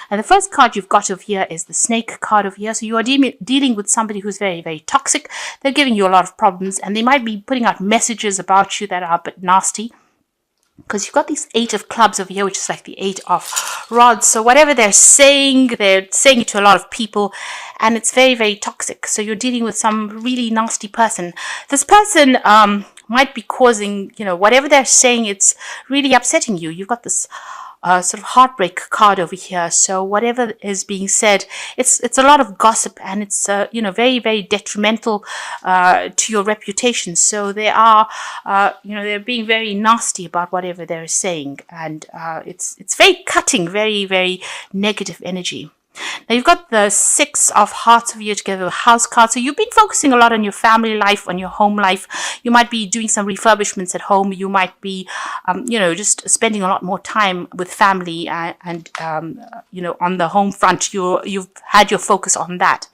And the first card you've got over here is the snake card over here. So you are dealing with somebody who's very, very toxic. They're giving you a lot of problems, and they might be putting out messages about you that are a bit nasty. Because you've got these 8 of clubs over here, which is like the 8 of rods. So whatever they're saying it to a lot of people, and it's very, very toxic. So you're dealing with some really nasty person. This person might be causing, whatever they're saying, it's really upsetting you. You've got this sort of heartbreak card over here. So whatever is being said, it's a lot of gossip, and it's very, very detrimental to your reputation. So they are they're being very nasty about whatever they're saying, and it's very cutting, very, very negative energy. Now you've got the 6 of hearts over here together with house card. So you've been focusing a lot on your family life, on your home life. You might be doing some refurbishments at home. You might be, just spending a lot more time with family and on the home front. You've had your focus on that.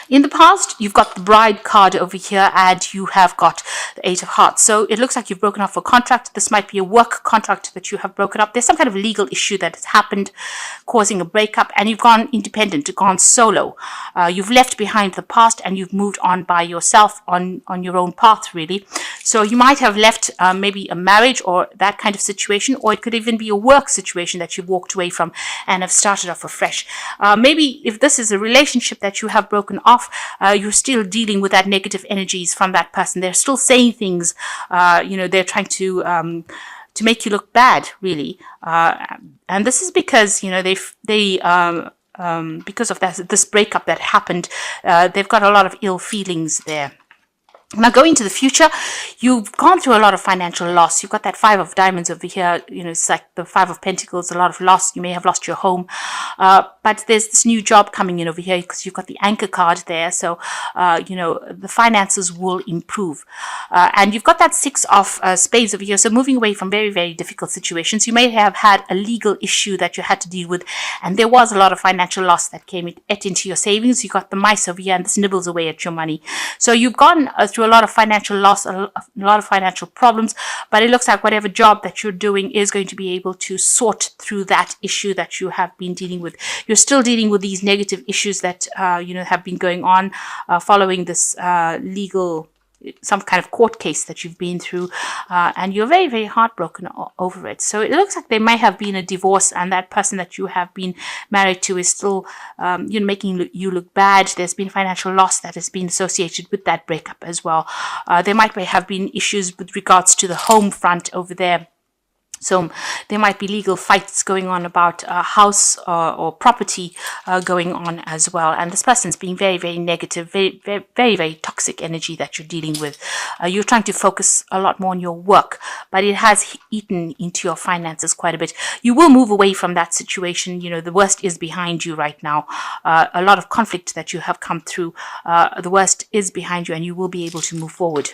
In the past, you've got the bride card over here, and you have got the 8 of hearts. So it looks like you've broken off a contract. This might be a work contract that you have broken up. There's some kind of legal issue that has happened, causing a breakup, and you've gone independent, gone solo. You've left behind the past, and you've moved on by yourself on your own path, really. So you might have left maybe a marriage or that kind of situation, or it could even be a work situation that you've walked away from and have started off afresh. Maybe if this is a relationship that you have broken off, you're still dealing with that negative energies from that person. They're still saying things, they're trying to make you look bad, really. And this is because, because of this breakup that happened, they've got a lot of ill feelings there. Now, going into the future, you've gone through a lot of financial loss. You've got that 5 of diamonds over here. It's like the 5 of pentacles, a lot of loss. You may have lost your home. But there's this new job coming in over here because you've got the anchor card there. So, the finances will improve. And you've got that 6 of spades over here. So moving away from very, very difficult situations. You may have had a legal issue that you had to deal with. And there was a lot of financial loss that ate into your savings. You got the mice over here, and this nibbles away at your money. So you've gone through a lot of financial loss, a lot of financial problems, but it looks like whatever job that you're doing is going to be able to sort through that issue that you have been dealing with. You're still dealing with these negative issues that have been going on following this legal, some kind of court case that you've been through, and you're very, very heartbroken over it. So it looks like there might have been a divorce, and that person that you have been married to is still making you look bad. There's been financial loss that has been associated with that breakup as well. There might have been issues with regards to the home front over there. So there might be legal fights going on about a house or property going on as well. And this person's being very, very negative, very, very, very, very toxic energy that you're dealing with. You're trying to focus a lot more on your work, but it has eaten into your finances quite a bit. You will move away from that situation. The worst is behind you right now. A lot of conflict that you have come through, the worst is behind you, and you will be able to move forward.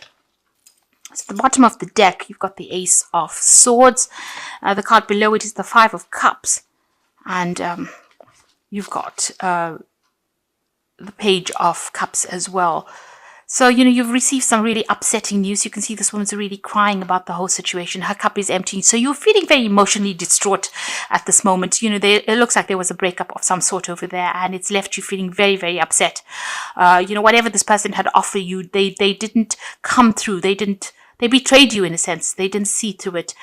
So at the bottom of the deck, you've got the Ace of Swords. The card below it is the 5 of Cups. And you've got the Page of Cups as well. So, you've received some really upsetting news. You can see this woman's really crying about the whole situation. Her cup is empty. So you're feeling very emotionally distraught at this moment. It looks like there was a breakup of some sort over there, and it's left you feeling very, very upset. Whatever this person had offered you, they didn't come through. They betrayed you in a sense. They didn't see through it,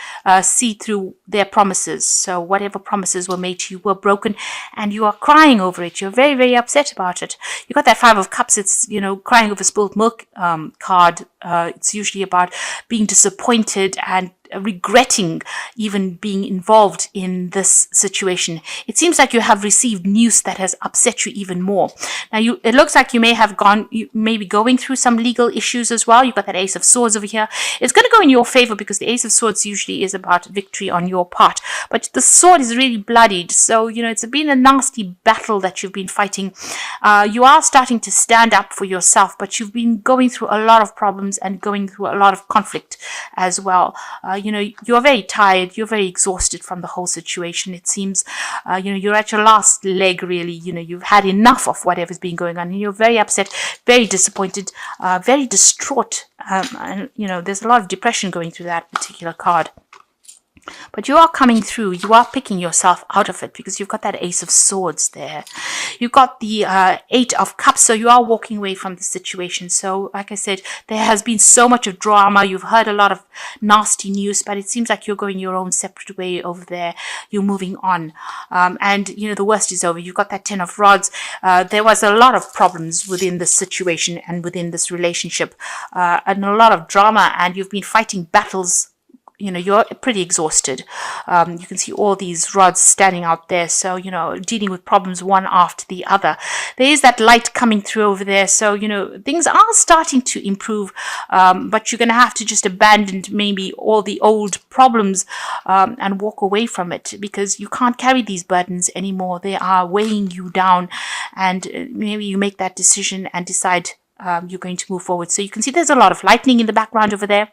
see through their promises. So whatever promises were made to you were broken, and you are crying over it. You're very, very upset about it. You got that 5 of Cups. It's, crying over spilled milk card. It's usually about being disappointed and regretting even being involved in this situation. It seems like you have received news that has upset you even more. Now, it looks like you may be going through some legal issues as well. You've got that Ace of Swords over here. It's going to go in your favor because the Ace of Swords usually is about victory on your part. But the sword is really bloodied. So, it's been a nasty battle that you've been fighting. You are starting to stand up for yourself, but you've been going through a lot of problems and going through a lot of conflict as well. You're very tired. You're very exhausted from the whole situation. It seems, you're at your last leg, really. You've had enough of whatever's been going on, and you're very upset, very disappointed, very distraught. And, there's a lot of depression going through that particular card. But you are coming through. You are picking yourself out of it because you've got that Ace of Swords there. You've got the Eight of Cups, so you are walking away from the situation. So, like I said, there has been so much of drama. You've heard a lot of nasty news, but it seems like you're going your own separate way over there. You're moving on. And, the worst is over. You've got that Ten of Rods. There was a lot of problems within this situation and within this relationship, and a lot of drama, and you've been fighting battles. You're pretty exhausted. You can see all these rods standing out there. So, dealing with problems one after the other. There is that light coming through over there. So, things are starting to improve. But you're going to have to just abandon maybe all the old problems and walk away from it because you can't carry these burdens anymore. They are weighing you down. And maybe you make that decision and decide you're going to move forward. So you can see there's a lot of lightning in the background over there.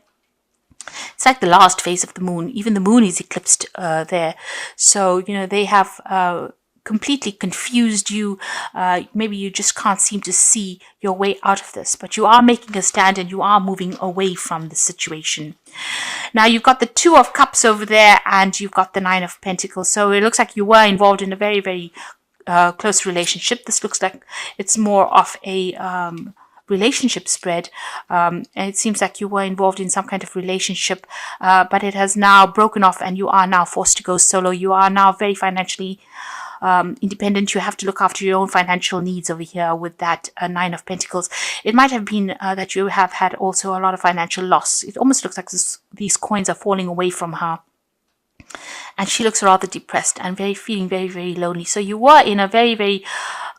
It's like the last phase of the moon. Even the moon is eclipsed there. So, they have completely confused you. Maybe you just can't seem to see your way out of this. But you are making a stand and you are moving away from the situation. Now, you've got the Two of Cups over there and you've got the Nine of Pentacles. So, it looks like you were involved in a very, very close relationship. This looks like it's more of a relationship spread, and it seems like you were involved in some kind of relationship, but it has now broken off and you are now forced to go solo. You are now very financially independent. You have to look after your own financial needs over here with that Nine of Pentacles. It might have been that you have had also a lot of financial loss. It almost looks like these coins are falling away from her. And she looks rather depressed and feeling very, very lonely. So you were in a very, very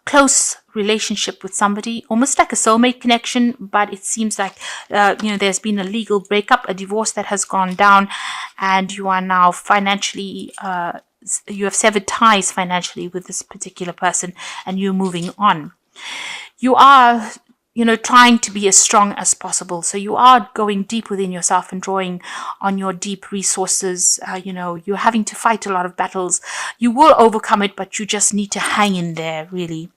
close relationship with somebody, almost like a soulmate connection, but it seems like, there's been a legal breakup, a divorce that has gone down, and you are now financially, you have severed ties financially with this particular person, and you're moving on. You are trying to be as strong as possible. So you are going deep within yourself and drawing on your deep resources. You're having to fight a lot of battles. You will overcome it, but you just need to hang in there, really.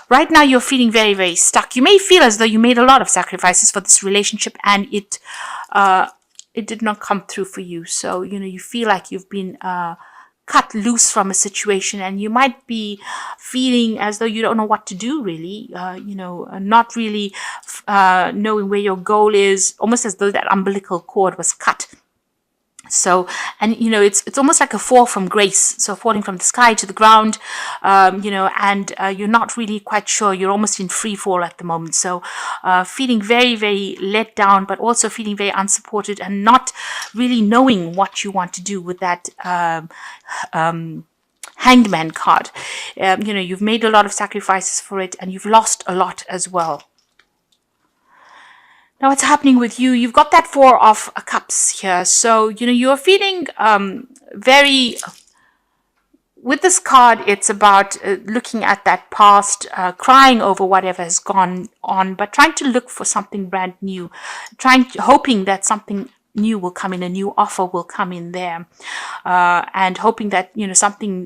Right now, you're feeling very, very stuck. You may feel as though you made a lot of sacrifices for this relationship and it did not come through for you. So, you feel like you've been cut loose from a situation and you might be feeling as though you don't know what to do really, not really knowing where your goal is, almost as though that umbilical cord was cut. So, and it's almost like a fall from grace. So falling from the sky to the ground, and you're not really quite sure. You're almost in free fall at the moment. So, feeling very, very let down, but also feeling very unsupported and not really knowing what you want to do with that, Hanged Man card. You've made a lot of sacrifices for it and you've lost a lot as well. Now what's happening with you? You've got that Four of Cups here. So, you're feeling very... With this card, it's about looking at that past, crying over whatever has gone on, but trying to look for something brand new, hoping that something new will come in, a new offer will come in there, and hoping that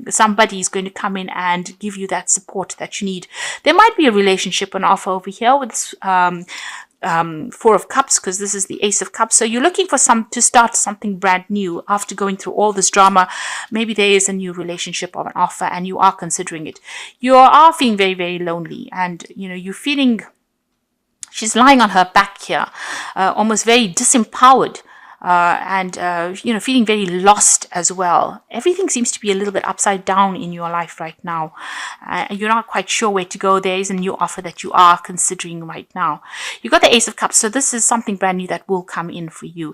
somebody is going to come in and give you that support that you need. There might be a relationship, an offer over here with this Four of Cups, because this is the Ace of Cups. So you're looking for to start something brand new after going through all this drama. Maybe there is a new relationship or an offer and you are considering it. You are feeling very, very lonely, and you're feeling she's lying on her back here, almost very disempowered. And feeling very lost as well. Everything seems to be a little bit upside down in your life right now. You're not quite sure where to go. There is a new offer that you are considering right now. You got the Ace of Cups, so this is something brand new that will come in for you.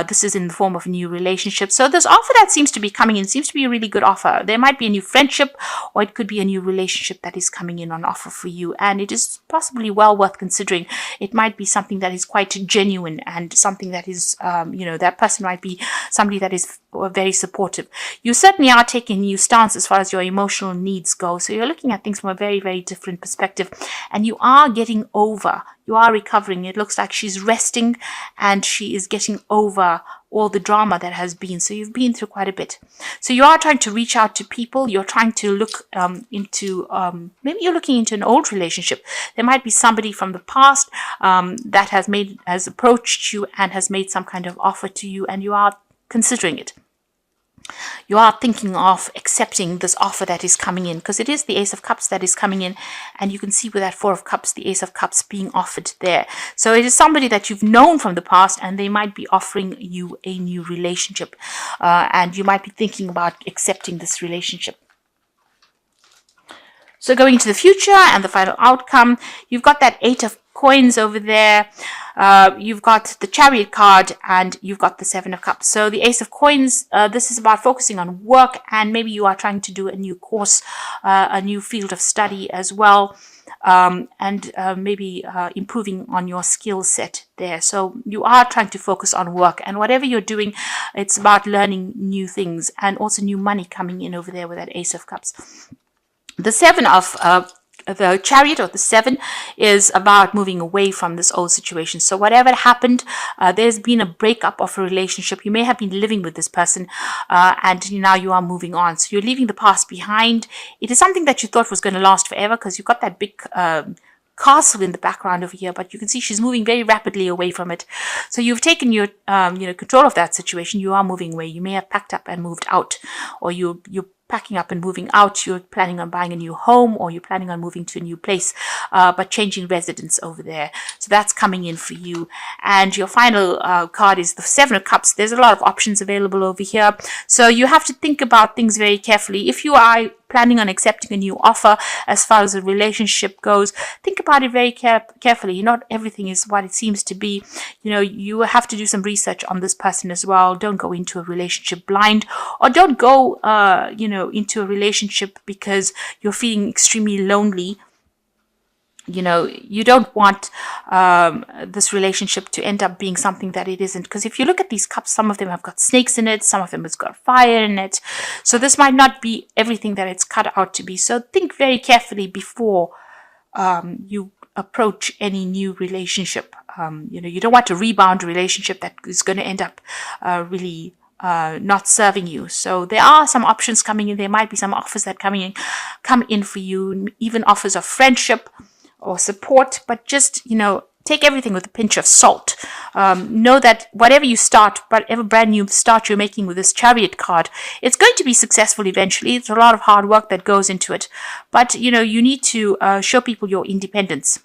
This is in the form of a new relationship. So this offer that seems to be coming in seems to be a really good offer. There might be a new friendship, or it could be a new relationship that is coming in on offer for you, and it is possibly well worth considering. It might be something that is quite genuine and something that is that person might be somebody that is very supportive. You certainly are taking a new stance as far as your emotional needs go. So you're looking at things from a very, very different perspective, and you are getting over, you are recovering. It looks like she's resting and she is getting over all the drama that has been. So you've been through quite a bit. So you are trying to reach out to people. You're trying to look into, maybe you're looking into an old relationship. There might be somebody from the past that has approached you and has made some kind of offer to you, and you are considering it. you are thinking of accepting this offer that is coming in, because it is the Ace of Cups that is coming in, and you can see with that Four of Cups, the Ace of Cups being offered there. So it is somebody that you've known from the past, and they might be offering you a new relationship, and you might be thinking about accepting this relationship. So going into the future and the final outcome, you've got that Eight of Coins over there. You've got the Chariot card, and you've got the Seven of Cups. So the Ace of Coins, this is about focusing on work, and maybe you are trying to do a new course, a new field of study as well, and maybe improving on your skill set there. So you are trying to focus on work, and whatever you're doing, it's about learning new things, and also new money coming in over there with that Ace of Cups. The Seven of the Chariot, or the Seven, is about moving away from this old situation. So whatever happened, there's been a breakup of a relationship. You may have been living with this person, and now you are moving on. So you're leaving the past behind. It is something that you thought was going to last forever, because you've got that big castle in the background over here, but you can see she's moving very rapidly away from it. So you've taken your control of that situation. You are moving away. You may have packed up and moved out, or you're packing up and moving out. You're planning on buying a new home, or you're planning on moving to a new place, but changing residence over there. So that's coming in for you. And your final card is the Seven of Cups. There's a lot of options available over here, so you have to think about things very carefully. If you are planning on accepting a new offer as far as a relationship goes, think about it very carefully. Not everything is what it seems to be. You have to do some research on this person as well. Don't go into a relationship blind, or don't go into a relationship because you're feeling extremely lonely. You don't want this relationship to end up being something that it isn't. Because if you look at these cups, some of them have got snakes in it, some of them has got fire in it. So this might not be everything that it's cut out to be. So think very carefully before you approach any new relationship. You don't want a rebound relationship that is going to end up really not serving you. So there are some options coming in. There might be some offers that come in for you, even offers of friendship or support, but just, take everything with a pinch of salt. Know that whatever you start, whatever brand new start you're making with this Chariot card, it's going to be successful eventually. It's a lot of hard work that goes into it, but you need to show people your independence.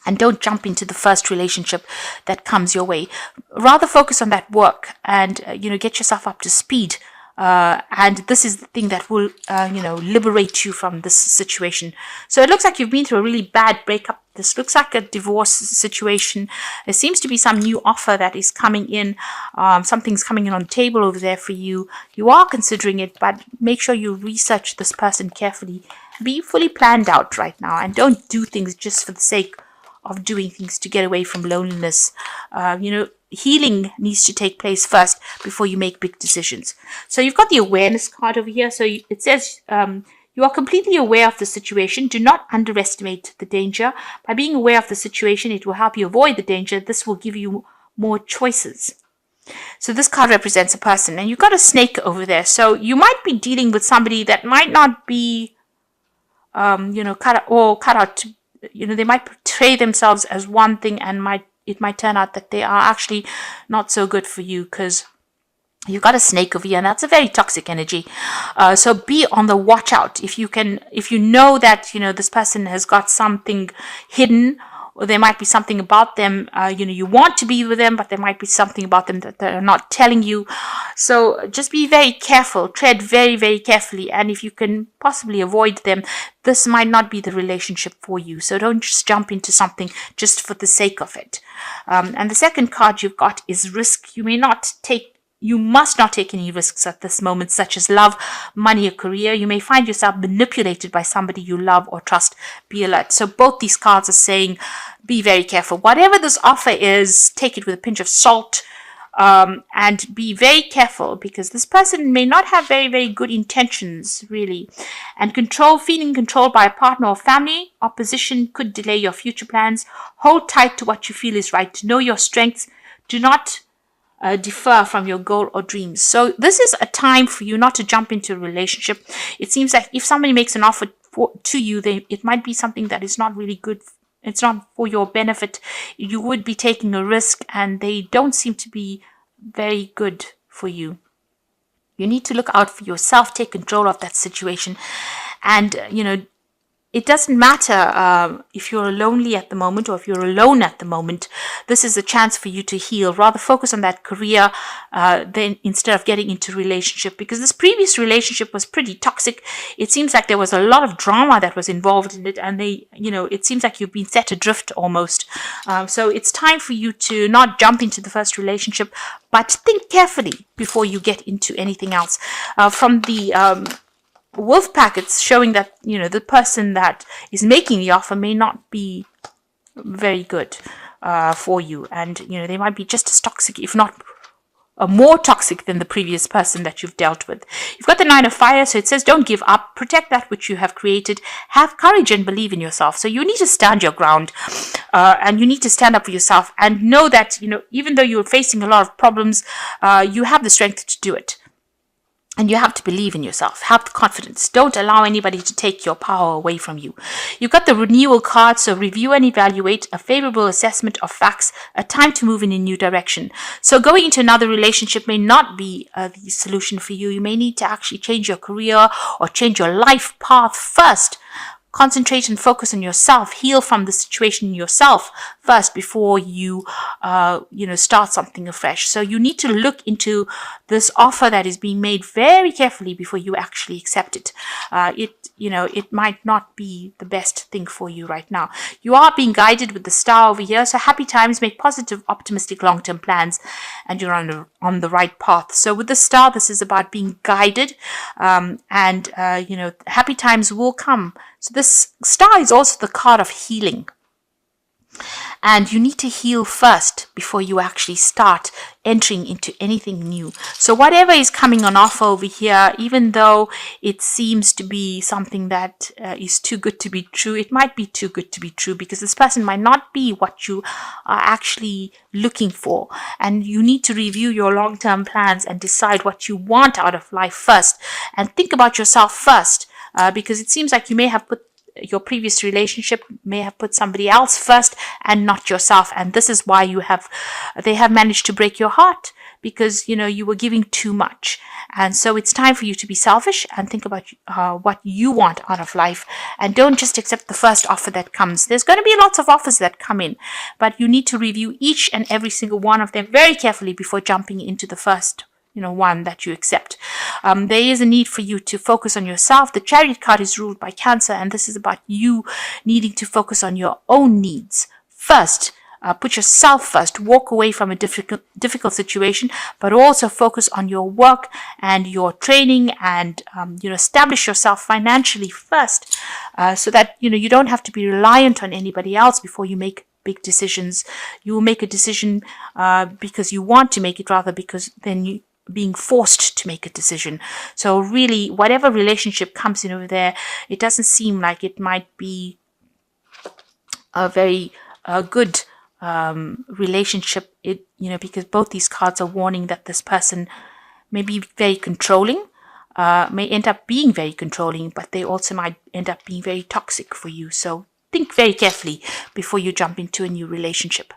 And don't jump into the first relationship that comes your way. Rather focus on that work and, get yourself up to speed. And this is the thing that will, liberate you from this situation. So it looks like you've been through a really bad breakup. This looks like a divorce situation. There seems to be some new offer that is coming in. Something's coming in on the table over there for you. You are considering it, but make sure you research this person carefully. Be fully planned out right now, and don't do things just for the sake of doing things to get away from loneliness. Healing needs to take place first before you make big decisions. So you've got the awareness card over here. So it says you are completely aware of the situation. Do not underestimate the danger. By being aware of the situation, it will help you avoid the danger. This will give you more choices. So this card represents a person, and you've got a snake over there. So you might be dealing with somebody that might not be, cut out to, they might portray themselves as one thing, and it might turn out that they are actually not so good for you, because you've got a snake over here, and that's a very toxic energy. So be on the watch out. If you know that, this person has got something hidden, or there might be something about them, you want to be with them, but there might be something about them that they're not telling you. So just be very careful, tread very, very carefully. And if you can possibly avoid them, this might not be the relationship for you. So don't just jump into something just for the sake of it. And the second card you've got is risk. You must not take any risks at this moment, such as love, money, or career. You may find yourself manipulated by somebody you love or trust. Be alert. So both these cards are saying, be very careful. Whatever this offer is, take it with a pinch of salt, and be very careful, because this person may not have very, very good intentions, really. And feeling controlled by a partner or family, opposition could delay your future plans. Hold tight to what you feel is right. Know your strengths. Do not defer from your goal or dreams. So this is a time for you not to jump into a relationship. It seems like if somebody makes an offer to you, it might be something that is not really good. It's not for your benefit. You would be taking a risk, and they don't seem to be very good for you. You need to look out for yourself, take control of that situation. And, it doesn't matter if you're lonely at the moment or if you're alone at the moment. This is a chance for you to heal. Rather focus on that career then instead of getting into relationship, because this previous relationship was pretty toxic. It seems like there was a lot of drama that was involved in it, and it seems like you've been set adrift almost. So it's time for you to not jump into the first relationship, but think carefully before you get into anything else. From the wolf pack, it's showing that the person that is making the offer may not be very good for you, and they might be just as toxic, if not more toxic than the previous person that you've dealt with. You've got the 9 of fire, so it says don't give up, protect that which you have created, have courage and believe in yourself. So you need to stand your ground, and you need to stand up for yourself and know that even though you're facing a lot of problems, you have the strength to do it. And you have to believe in yourself. Have the confidence. Don't allow anybody to take your power away from you. You've got the renewal card, so review and evaluate, a favorable assessment of facts, a time to move in a new direction. So going into another relationship may not be the solution for you. You may need to actually change your career or change your life path first. Concentrate and focus on yourself. Heal from the situation yourself first before you, start something afresh. So you need to look into this offer that is being made very carefully before you actually accept it. It might not be the best thing for you right now. You are being guided with the star over here. So happy times, make positive, optimistic, long-term plans, and you're on the right path. So with the star, this is about being guided, and happy times will come. So this star is also the card of healing. And you need to heal first before you actually start entering into anything new. So whatever is coming on offer over here, even though it seems to be something that is too good to be true, it might be too good to be true, because this person might not be what you are actually looking for. And you need to review your long-term plans and decide what you want out of life first. And think about yourself first, because it seems like you may have put your previous relationship may have put somebody else first and not yourself, and this is why they have managed to break your heart, because you were giving too much. And so it's time for you to be selfish and think about what you want out of life, and don't just accept the first offer that comes. There's going to be lots of offers that come in, but you need to review each and every single one of them very carefully before jumping into the first one that you accept. There is a need for you to focus on yourself. The Chariot card is ruled by Cancer, and this is about you needing to focus on your own needs first. Put yourself first. Walk away from a difficult situation, but also focus on your work and your training, and establish yourself financially first, so that you don't have to be reliant on anybody else before you make big decisions. You will make a decision because you want to make it, rather because then you being forced to make a decision. So really, whatever relationship comes in over there, it doesn't seem like it might be a very good relationship. Because both these cards are warning that this person may be very controlling, may end up being very controlling, but they also might end up being very toxic for you. So think very carefully before you jump into a new relationship.